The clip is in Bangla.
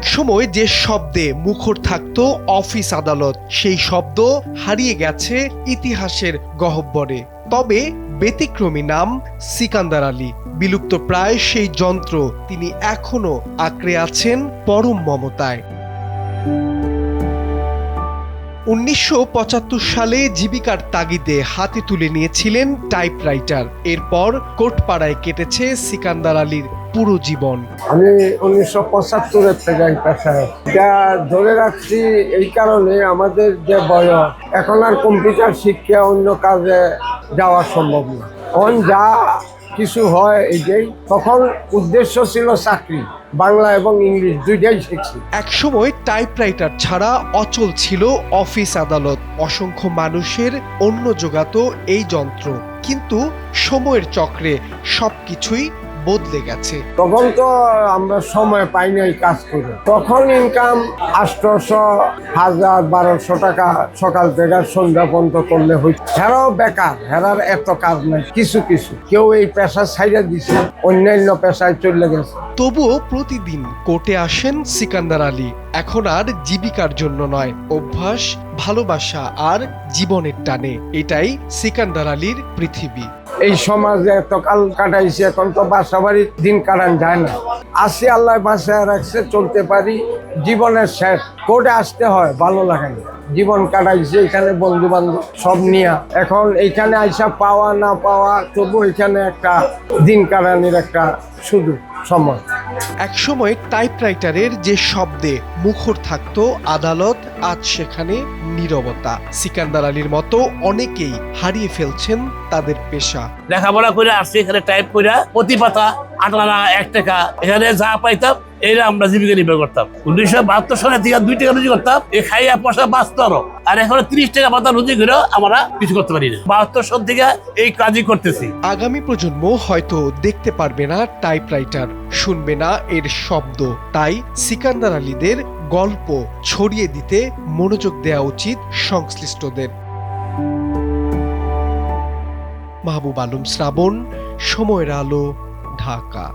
একসময় যে শব্দে মুখর থাকতো অফিস আদালত, সেই শব্দ হারিয়ে গেছে ইতিহাসের গহ্বরে। তবে ব্যতিক্রমী নাম সিকান্দার আলী। বিলুপ্ত প্রায় সেই যন্ত্র তিনি এখনো আঁকড়ে আছেন পরম মমতায়। ১৯৭৫ সালে জীবিকার তাগিদে হাতে তুলে নিয়েছিলেন টাইপরাইটার। এরপর কোটপাড়ায় কেটেছে সিকান্দার আলীর পুরো জীবন। আমি ১৯৭৫ থেকে এই পেশায় এটা ধরে রাখছি এই কারণে, আমাদের যে বয়স এখন আর কম্পিউটার শিক্ষা অন্য কাজে যাওয়া সম্ভব না। এখন যা কিছু হয় এই যে, তখন উদ্দেশ্য ছিল চাকরি, বাংলা এবং ইংলিশ দুইটাই শিখছি। একসময় টাইপরাইটার ছাড়া অচল ছিল অফিস আদালত। অসংখ্য মানুষের অন্য জোগাতো এই যন্ত্র, কিন্তু সময়ের চক্রে সবকিছুই বদলে গেছে। তখন তো আমরা সময় পাই নাই কাজ করে। তখন ইনকাম ৮০০, ১০০০, ১২০০ টাকা সকাল থেকে সন্ধ্যা পর্যন্ত করলে হইত। হেরাও বেকার, হেরার এত কাজ নাই। কিছু কিছু কেউ এই পেশা ছাইড়া দিছে, অন্যান্য পেশায় চলে গেছে। তবুও প্রতিদিন কোর্টে আসেন সিকান্দার আলী। এখন আর জীবিকার জন্য নয়, অভ্যাস, ভালোবাসা আর জীবনের টানে। এটাই সিকান্দার আলীর পৃথিবী। এই সমাজে এত কাল কাটাইছি, এখন তো বাসা বাড়ির দিন কাটান যায় না। আসি আল্লাহ বাসায় রাখছে, চলতে পারি। জীবনের শেষ, কোর্টে আসতে হয়, ভালো লাগে না। জীবন কাটাইছি এখানে, বন্ধু বান্ধব সব নিয়ে। এখন এইখানে আইসা পাওয়া না পাওয়া, তবু এখানে একটা দিন কাটানোর একটা শুধু সময়। একসময় টাইপরাইটারের যে শব্দে মুখর থাকতো আদালত, আজ সেখানে নীরবতা। সিকান্দার আলীর মতো অনেকেই হারিয়ে ফেলছেন তাদের পেশা। লেখাপড়া করে আসছি, এখানে টাইপ করে প্রতি পাতা ৮ আনা ১ টাকা, এখানে যা পাইতাম এরা আমরা জীবিকা নির্বাহ করতাম। ১৯৭২ সালে থেকে ২ টাকা রুজি করতাম, এ খাইয়া পয়সা বাঁচত আরো। আর এখন ৩০ টাকা পাতা রুজি করে আমরা কিছু করতে পারি না। ৭২ সাল থেকে এই কাজই করতেছি। আগামী প্রজন্ম হয়তো দেখতে পারবে না টাইপরাইটার, শুনবে না এর শব্দ। তাই সিকান্দার আলীদের গল্প ছড়িয়ে দিতে মনোযোগ দেওয়া উচিত সংশ্লিষ্টদের। মাহবুব আলম শ্রাবণ, সময়ের আলো, ঢাকা।